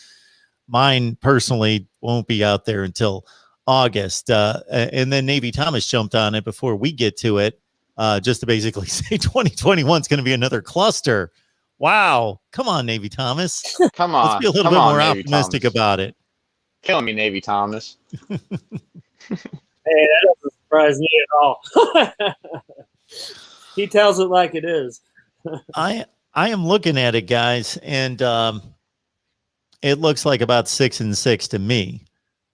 mine personally won't be out there until August. And then Navy Thomas jumped on it before we get to it. Just to basically say 2021 is going to be another cluster. Wow. Come on, Navy Thomas. Come on. Let's be a little bit more optimistic about it. Killing me, Navy Thomas. Hey, that doesn't surprise me at all. He tells it like it is. I am looking at it, guys, and it looks like about 6-6 to me,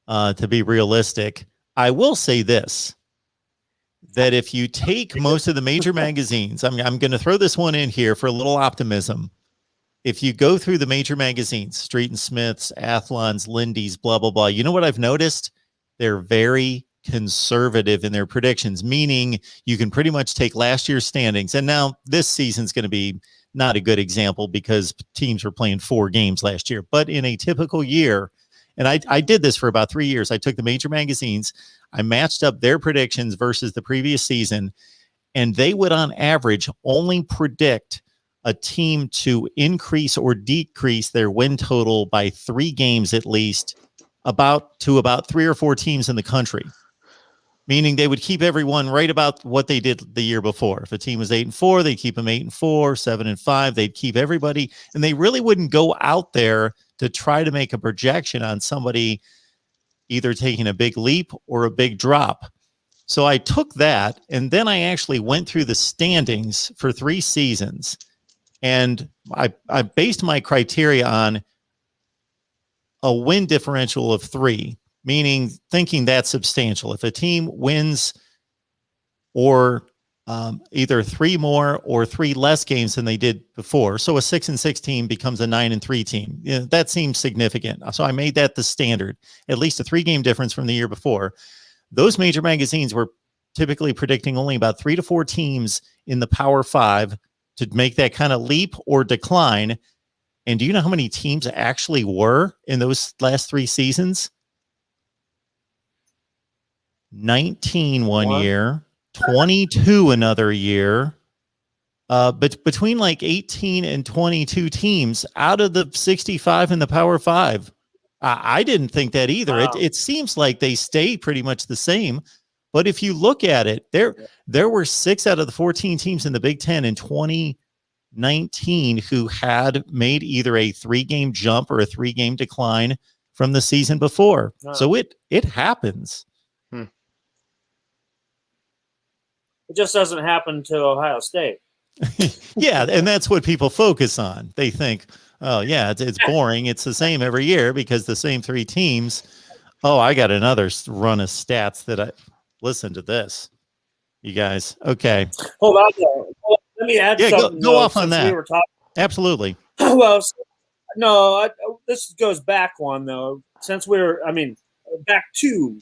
to be realistic. I will say this, that if you take most of the major magazines, I'm going to throw this one in here for a little optimism. If you go through the major magazines, Street and Smith's, Athlon's, Lindy's, blah, blah, blah, you know what I've noticed? They're very conservative in their predictions, meaning you can pretty much take last year's standings. And now this season's going to be not a good example because teams were playing 4 games last year. But in a typical year, And I did this for about 3 years. I took the major magazines, I matched up their predictions versus the previous season, and they would on average only predict a team to increase or decrease their win total by 3 games at least, about 3 or 4 teams in the country. Meaning they would keep everyone right about what they did the year before. If a team was 8-4, they'd keep them 8-4, 7-5. They'd keep everybody, and they really wouldn't go out there to try to make a projection on somebody either taking a big leap or a big drop. So I took that, and then I actually went through the standings for 3 seasons, and I based my criteria on a win differential of 3. Meaning thinking that's substantial. If a team wins or either 3 more or 3 less games than they did before, so a 6-6 team becomes a 9-3 team, that seems significant. So I made that the standard, at least a 3-game difference from the year before. Those major magazines were typically predicting only about 3 to 4 teams in the Power 5 to make that kind of leap or decline. And do you know how many teams actually were in those last 3 seasons? 19 one year, 22 another year, but between like 18 and 22 teams out of the 65 in the Power 5. I didn't think that either. Wow. It seems like they stay pretty much the same, but if you look at it, there were 6 out of the 14 teams in the Big Ten in 2019 who had made either a 3-game jump or a 3-game decline from the season before. Wow. So it happens. It just doesn't happen to Ohio State. Yeah, and that's what people focus on. They think, oh, yeah, it's boring. It's the same every year because the same 3 teams. Oh, I got another run of stats that I listen to this. You guys, okay. Hold on. Let me add something. Go off on that. We were talking. Absolutely. Well, no, this goes back one, though. Since back 2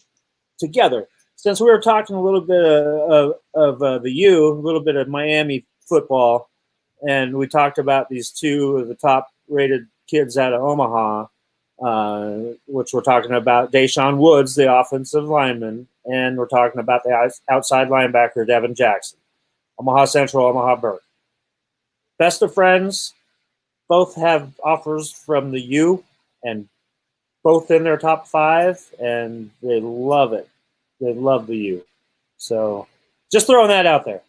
together. Since we were talking a little bit of the U, a little bit of Miami football, and we talked about these 2 of the top-rated kids out of Omaha, which we're talking about Deshaun Woods, the offensive lineman, and we're talking about the outside linebacker, Devin Jackson. Omaha Central, Omaha Burke. Best of friends, both have offers from the U, and both in their top 5, and they love it. They love the U. So just throwing that out there.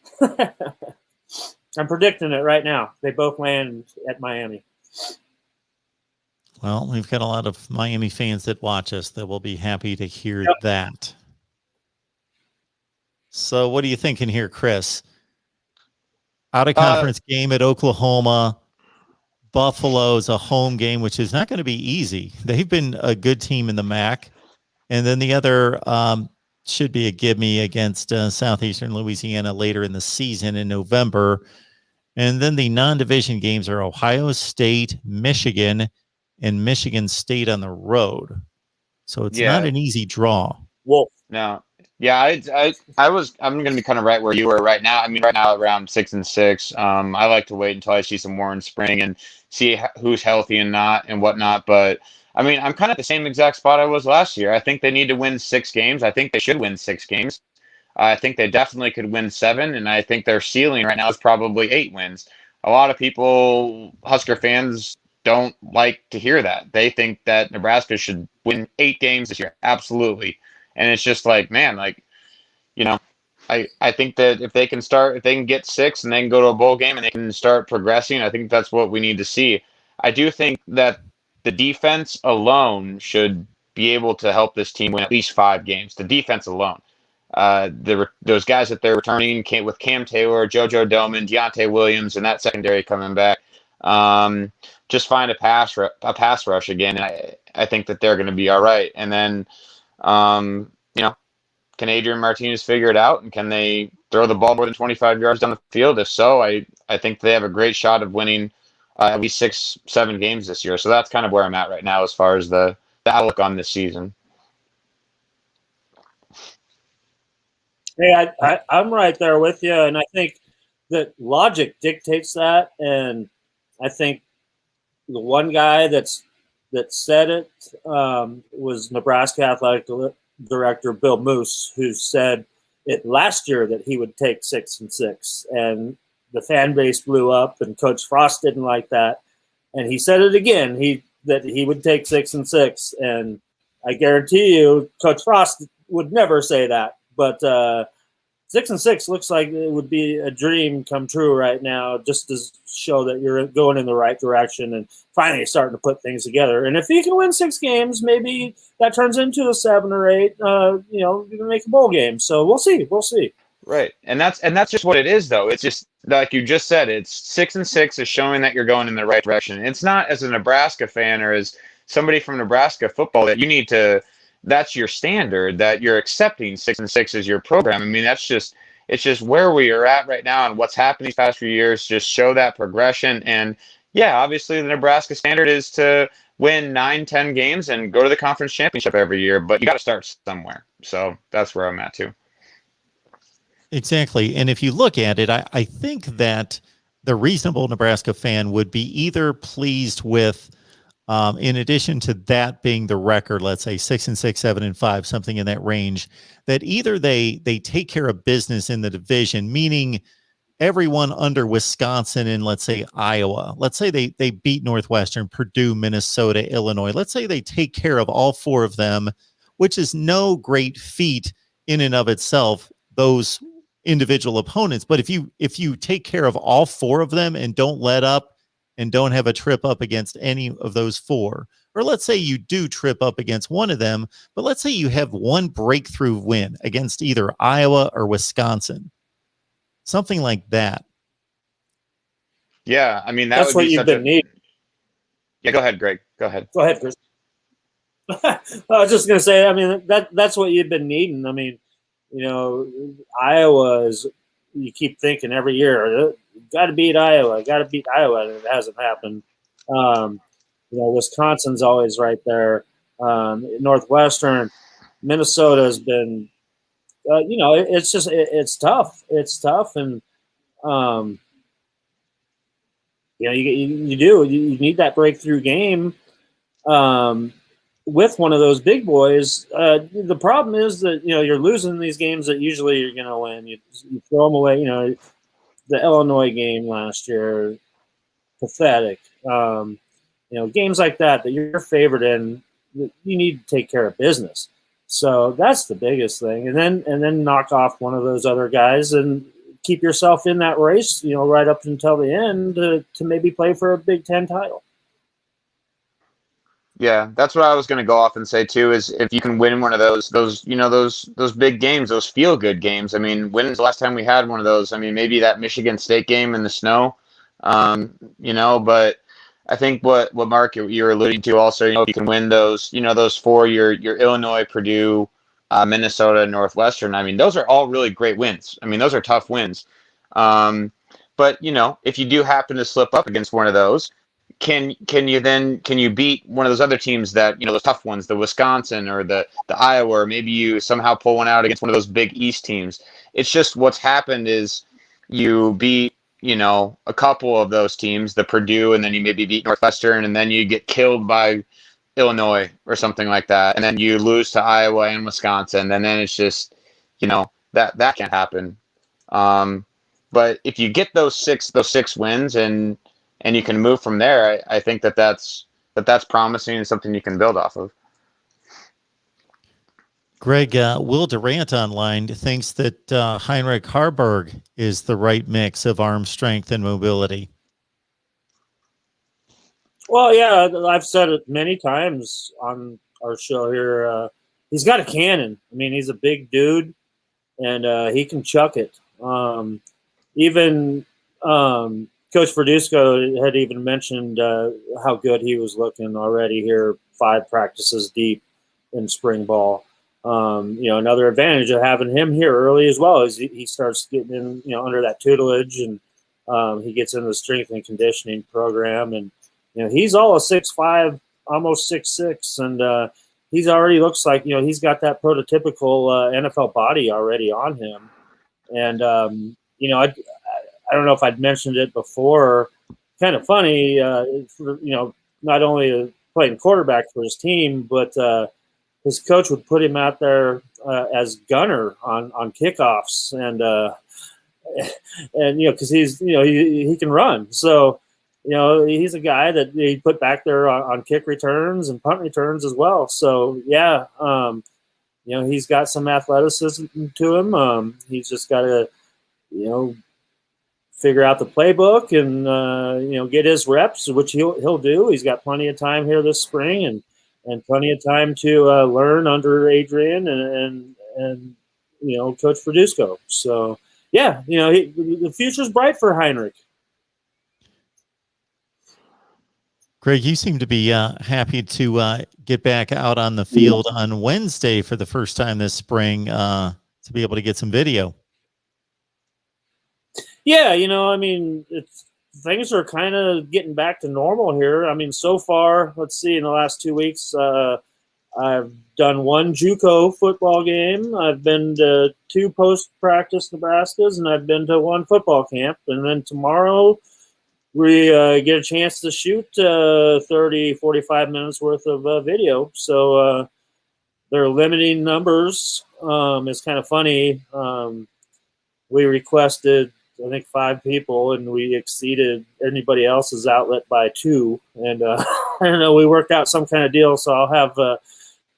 I'm predicting it right now. They both land at Miami. Well, we've got a lot of Miami fans that watch us that will be happy to hear that. So what are you thinking here, Chris? Out of conference game at Oklahoma. Buffalo's a home game, which is not going to be easy. They've been a good team in the MAC. And then the other should be a gimme against Southeastern Louisiana later in the season in November. And then the non-division games are Ohio State, Michigan, and Michigan State on the road. So it's not an easy draw. Well, no. Yeah, I'm going to be kind of right where you were right now. I mean, right now around 6-6. I like to wait until I see some more in spring and see who's healthy and not and whatnot. But I mean, I'm kind of at the same exact spot I was last year. I think they need to win 6 games. I think they should win 6 games. I think they definitely could win 7, and I think their ceiling right now is probably 8 wins. A lot of people, Husker fans, don't like to hear that. They think that Nebraska should win 8 games this year. Absolutely. And it's just like, man, like, you know, I think that if they can get 6 and they can go to a bowl game and they can start progressing, I think that's what we need to see. I do think that the defense alone should be able to help this team win at least 5 games. The defense alone. Those guys that they're returning with Cam Taylor, JoJo Doman, Deontay Williams, and that secondary coming back. Just find a pass rush again, and I think that they're going to be all right. And then, can Adrian Martinez figure it out, and can they throw the ball more than 25 yards down the field? If so, I think they have a great shot of winning at least 6-7 games this year. So that's kind of where I'm at right now as far as the outlook on this season. Hey, I'm right there with you, and I think that logic dictates that. And I think the one guy that's that said it was Nebraska athletic director Bill Moose, who said it last year that he would take 6-6, and the fan base blew up, and Coach Frost didn't like that, and he said it again. That he would take 6-6, and I guarantee you, Coach Frost would never say that. But 6-6 looks like it would be a dream come true right now, just to show that you're going in the right direction and finally starting to put things together. And if you can win 6 games, maybe that turns into a 7 or 8. You can make a bowl game. So we'll see. We'll see. Right, and that's just what it is, though. It's just like you just said. It's 6-6 is showing that you're going in the right direction. It's not as a Nebraska fan or as somebody from Nebraska football that you need to. That's your standard, that you're accepting 6-6 as your program. I mean, it's just where we are at right now and what's happened these past few years. Just show that progression. And yeah, obviously the Nebraska standard is to win 9-10 games and go to the conference championship every year, but you got to start somewhere. So that's where I'm at too. Exactly. And if you look at it, I think that the reasonable Nebraska fan would be either pleased with, in addition to that being the record, let's say 6-6, 7-5, something in that range, that either they take care of business in the division, meaning everyone under Wisconsin and let's say Iowa, let's say they beat Northwestern, Purdue, Minnesota, Illinois. Let's say they take care of all 4 of them, which is no great feat in and of itself, those individual opponents. But if you take care of all 4 of them and don't let up and don't have a trip up against any of those 4, or let's say you do trip up against one of them, but let's say you have one breakthrough win against either Iowa or Wisconsin, something like that. Yeah, I mean, that's what you've been needing. Yeah, go ahead, Greg. Go ahead, Chris. I was just going to say, I mean, that's what you've been needing. I mean, Iowa is, you keep thinking every year, got to beat Iowa, and it hasn't happened. Wisconsin's always right there. Northwestern, Minnesota has been, it's just, it's tough. It's tough. And, you need that breakthrough game. With one of those big boys, the problem is that you're losing these games that usually you're going to win. You throw them away. The Illinois game last year, pathetic. Games like that you're favored in, you need to take care of business. So that's the biggest thing, and then knock off one of those other guys and keep yourself in that race. Right up until the end to maybe play for a Big Ten title. Yeah, that's what I was going to go off and say too. Is if you can win one of those big games, those feel good games. I mean, when's the last time we had one of those? I mean, maybe that Michigan State game in the snow, But I think what Mark you're alluding to also, if you can win those, those 4, your Illinois, Purdue, Minnesota, Northwestern. I mean, those are all really great wins. I mean, those are tough wins. But if you do happen to slip up against one of those, can you beat one of those other teams that, those tough ones, the Wisconsin or the Iowa, or maybe you somehow pull one out against one of those big East teams? It's just what's happened is you beat, a couple of those teams, the Purdue, and then you maybe beat Northwestern, and then you get killed by Illinois or something like that. And then you lose to Iowa and Wisconsin. And then it's just, that can't happen. But if you get those six wins and you can move from there, I think that's promising and something you can build off of. Gregg, Will Durant online thinks that Heinrich Haarberg is the right mix of arm strength and mobility. Well, yeah, I've said it many times on our show here. He's got a cannon. I mean, he's a big dude, and he can chuck it. Even Coach Verduzco had even mentioned how good he was looking already here, 5 practices deep in spring ball. Another advantage of having him here early as well is he starts getting in, under that tutelage, and he gets into the strength and conditioning program. And, he's all a 6'5", almost 6'6", and he's already looks like, he's got that prototypical NFL body already on him. And, I don't know if I'd mentioned it before. Kind of funny, not only playing quarterback for his team, but his coach would put him out there as gunner on kickoffs, and because he's he can run, so he's a guy that he put back there on kick returns and punt returns as well. So yeah, he's got some athleticism to him. He's just got to figure out the playbook and get his reps, which he'll do. He's got plenty of time here this spring and plenty of time to learn under Adrian and Coach Verduzco. So yeah, the future's bright for Heinrich. Gregg, you seem to be happy to get back out on the field on Wednesday for the first time this spring to be able to get some video. Yeah, things are kind of getting back to normal here. I mean, so far, let's see, in the last 2 weeks, I've done one JUCO football game. I've been to 2 post-practice Nebraskas, and I've been to 1 football camp. And then tomorrow we get a chance to shoot 30, 45 minutes worth of video. So they're limiting numbers. It's kind of funny. We requested, I think, 5 people, and we exceeded anybody else's outlet by 2. And I don't know, we worked out some kind of deal. So I'll have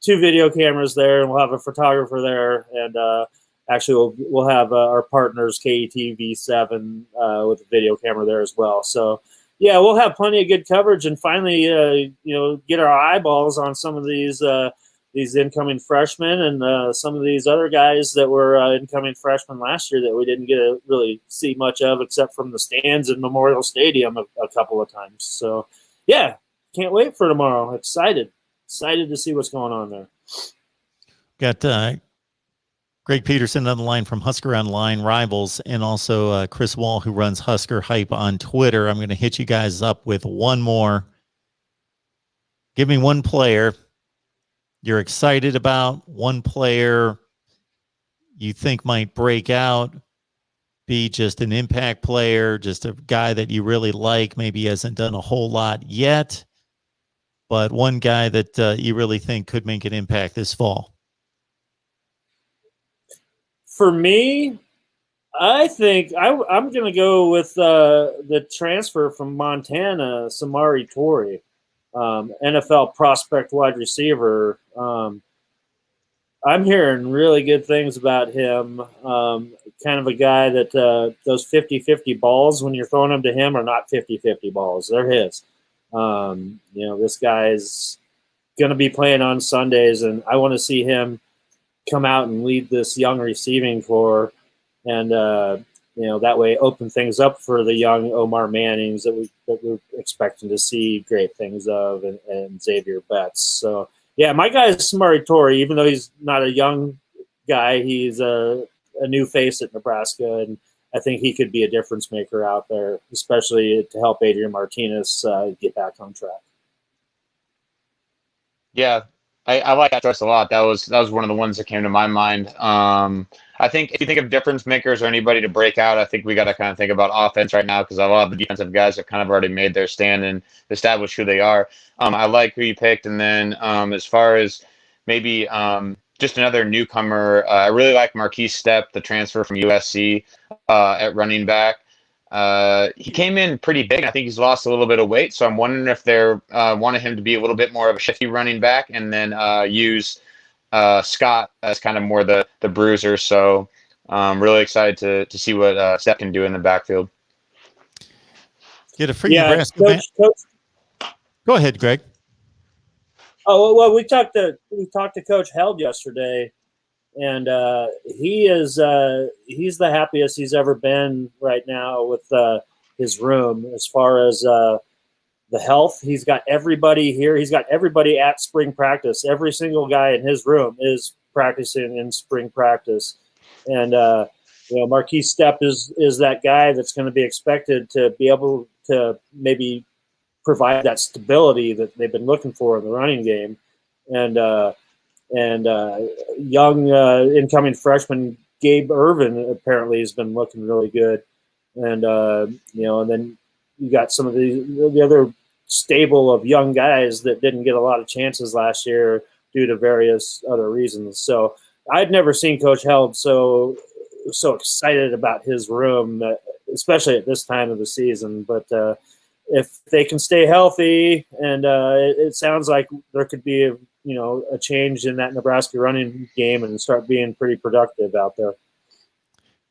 2 video cameras there, and we'll have a photographer there. And actually, we'll have our partners, KETV7, with a video camera there as well. So, yeah, we'll have plenty of good coverage and finally, get our eyeballs on some of these incoming freshmen and some of these other guys that were incoming freshmen last year that we didn't get to really see much of except from the stands in Memorial Stadium a couple of times. So, yeah, can't wait for tomorrow. Excited to see what's going on there. Got Gregg Peterson on the line from Huskeronline Rivals, and also Chris Wall, who runs Husker Hype on Twitter. I'm going to hit you guys up with one more. Give me one player you're excited about, one player you think might break out, be just an impact player, just a guy that you really like, maybe hasn't done a whole lot yet, but one guy that you really think could make an impact this fall. For me, I think I'm going to go with the transfer from Montana, Samari Torrey, NFL prospect wide receiver. I'm hearing really good things about him. Kind of a guy that those 50-50 balls, when you're throwing them to him, are not 50-50 balls. They're his. This guy's going to be playing on Sundays, and I want to see him come out and lead this young receiving corps, and that way open things up for the young Omar Mannings that we're expecting to see great things of, and Xavier Betts. So yeah, my guy is Samari Torrey. Even though he's not a young guy, he's a new face at Nebraska, and I think he could be a difference maker out there, especially to help Adrian Martinez get back on track. Yeah, I like that choice a lot. That was one of the ones that came to my mind. I think if you think of difference makers or anybody to break out, I think we got to kind of think about offense right now, because a lot of the defensive guys have kind of already made their stand and established who they are. I like who you picked. And then as far as maybe just another newcomer, I really like Marquise Stepp, the transfer from USC at running back. He came in pretty big. I think he's lost a little bit of weight, so I'm wondering if they're wanted him to be a little bit more of a shifty running back, and then use Scott as kind of more the bruiser. So I'm really excited to see what Stepp can do in the backfield. Get a free Nebraska. Coach. Go ahead, Gregg. Oh well, we talked to Coach Held yesterday. And he's the happiest he's ever been right now with his room as far as the health. He's got everybody here. He's got everybody at spring practice. Every single guy in his room is practicing in spring practice. And, Marquise Stepp is that guy that's going to be expected to be able to maybe provide that stability that they've been looking for in the running game. And young incoming freshman Gabe Irvin apparently has been looking really good, and and then you got some of the other stable of young guys that didn't get a lot of chances last year due to various other reasons. So I'd never seen Coach Held so excited about his room, especially at this time of the season. But if they can stay healthy, and it sounds like there could be a change in that Nebraska running game and start being pretty productive out there.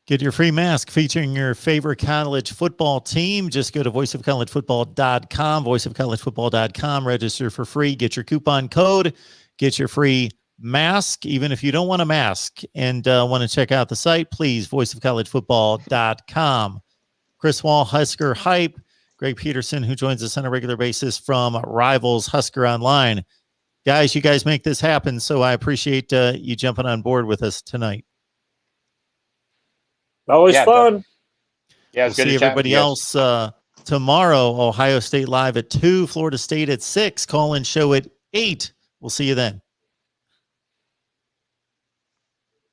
Get your free mask featuring your favorite college football team. Just go to voiceofcollegefootball.com, voiceofcollegefootball.com, register for free, get your coupon code, get your free mask. Even if you don't want a mask and want to check out the site, please, voiceofcollegefootball.com. Chris Wall, Husker Hype, Gregg Peterson, who joins us on a regular basis from Rivals Huskeronline. Guys, you guys make this happen, so I appreciate you jumping on board with us tonight. Always fun. Yeah, we'll see everybody else tomorrow. Ohio State live at 2, Florida State at 6. Call-in show at 8. We'll see you then.